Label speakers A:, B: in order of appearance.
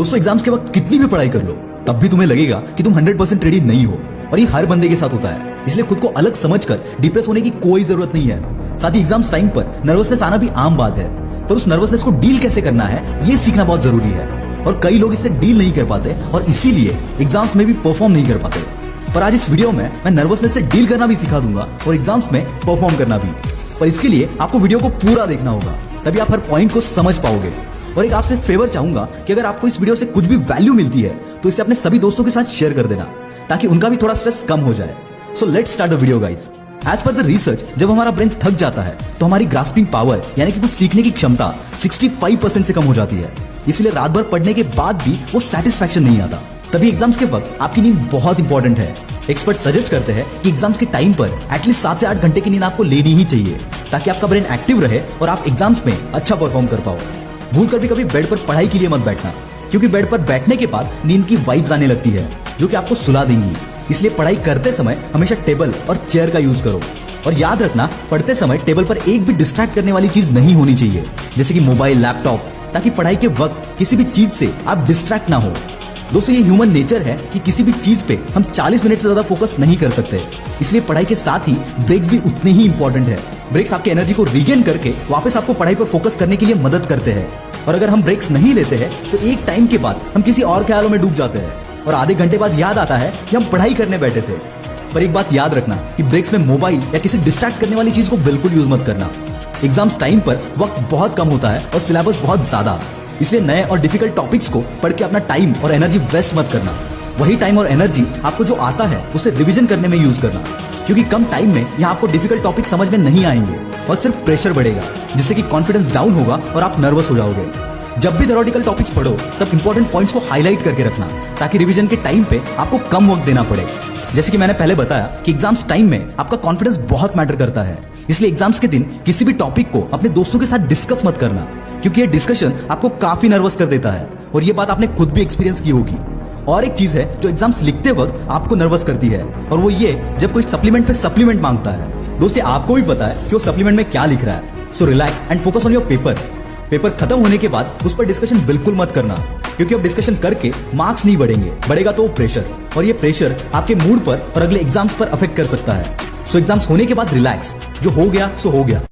A: दोस्तों एग्जाम्स के वक्त कितनी भी पढ़ाई कर लो तब भी तुम्हें लगेगा कि तुम 100% रेडी नहीं हो, और ये हर बंदे के साथ होता है। इसलिए खुद को अलग समझकर डिप्रेस होने की कोई जरूरत नहीं है। साथ ही एग्जाम्स टाइम पर नर्वसनेस आना भी आम बात है, पर उस नर्वसनेस को डील कैसे करना है ये सीखना बहुत जरूरी है। और कई लोग इससे डील नहीं कर पाते और इसीलिए एग्जाम्स में भी परफॉर्म नहीं कर पाते। पर आज इस वीडियो में मैं नर्वसनेस से डील करना भी सिखा दूंगा और एग्जाम्स में परफॉर्म करना भी। पर इसके लिए आपको वीडियो को पूरा देखना होगा, तभी आप हर पॉइंट को समझ पाओगे। और एक आपसे फेवर चाहूंगा कि अगर आपको इस वीडियो से कुछ भी वैल्यू मिलती है तो इसे अपने सभी दोस्तों के साथ शेयर कर देना, ताकि उनका भी थोड़ा स्ट्रेस कम हो जाए। So let's start the video guys. As per the research, जब हमारा ब्रेन थक जाता है तो हमारी ग्रास्पिंग पावर यानी कि कुछ सीखने की क्षमता 65% से कम हो जाती है। इसलिए रात भर पढ़ने के बाद भी वो सेटिस्फैक्शन नहीं आता। तभी एग्जाम्स के वक्त आपकी नींद बहुत इंपॉर्टेंट है। एक्सपर्ट सजेस्ट करते हैं कि एग्जाम्स के टाइम पर एटलीस्ट 7 से 8 घंटे की नींद आपको लेनी ही चाहिए, ताकि आपका ब्रेन एक्टिव रहे और आप एग्जाम्स में अच्छा परफॉर्म कर पाओ। भूल कर भी कभी बेड पर पढ़ाई के लिए मत बैठना, क्योंकि बेड पर बैठने के बाद नींद की वाइब्स आने लगती है जो कि आपको सुला देंगी। इसलिए पढ़ाई करते समय हमेशा टेबल और चेयर का यूज करो। और याद रखना, पढ़ते समय टेबल पर एक भी डिस्ट्रैक्ट करने वाली चीज नहीं होनी चाहिए, जैसे कि मोबाइल, लैपटॉप, ताकि पढ़ाई के वक्त किसी भी चीज से आप डिस्ट्रैक्ट ना हो। दोस्तों ये ह्यूमन नेचर है कि किसी भी चीज पे हम 40 मिनट से ज्यादा फोकस नहीं कर सकते। इसलिए पढ़ाई के साथ ही ब्रेक्स भी उतने ही इंपॉर्टेंट है। ब्रेक्स आपकी एनर्जी को रिगेन करके वापस आपको पढ़ाई पर फोकस करने के लिए मदद करते हैं। और अगर हम ब्रेक्स नहीं लेते हैं तो एक टाइम के बाद हम किसी और ख्यालों में डूब जाते हैं और आधे घंटे बाद याद आता है कि हम पढ़ाई करने बैठे थे। पर एक बात याद रखना कि ब्रेक्स में मोबाइल या किसी डिस्ट्रैक्ट करने वाली चीज को बिल्कुल यूज मत करना। एग्जाम्स टाइम पर वक्त बहुत कम होता है और सिलेबस बहुत ज्यादा, इसलिए नए और डिफिकल्ट टॉपिक्स को पढ़ के अपना टाइम और एनर्जी वेस्ट मत करना। वही टाइम और एनर्जी आपको जो आता है उसे रिवीजन करने में यूज करना, क्योंकि कम टाइम में यहाँ आपको डिफिकल्ट टॉपिक समझ में नहीं आएंगे और सिर्फ प्रेशर बढ़ेगा, जिससे कि कॉन्फिडेंस डाउन होगा और आप नर्वस हो जाओगे। जब भी थ्योरेटिकल टॉपिक्स पढ़ो तब इंपॉर्टेंट पॉइंट्स को हाईलाइट करके रखना, ताकि रिवीजन के टाइम पे आपको कम वक्त देना पड़े। जैसे कि मैंने पहले बताया कि एग्जाम्स टाइम में आपका कॉन्फिडेंस बहुत मैटर करता है। इसलिए एग्जाम्स के दिन किसी भी टॉपिक को अपने दोस्तों के साथ डिस्कस मत करना, क्योंकि ये डिस्कशन आपको काफी नर्वस कर देता है और ये बात आपने खुद भी एक्सपीरियंस की होगी। और एक चीज है जो एग्जाम्स लिखते वक्त आपको नर्वस करती है, और वो ये जब कोई सप्लीमेंट पे सप्लीमेंट मांगता है। दोस्तों आपको भी पता है कि वो सप्लीमेंट में क्या लिख रहा है। So relax and focus on your paper. Paper खत्म होने के बाद उस पर डिस्कशन बिल्कुल मत करना, क्योंकि अब डिस्कशन करके मार्क्स नहीं बढ़ेंगे, बढ़ेगा तो प्रेशर, और ये प्रेशर आपके मूड पर और अगले एग्जाम्स पर अफेक्ट कर सकता है। सो एग्जाम्स होने के बाद रिलैक्स, जो हो गया सो हो गया,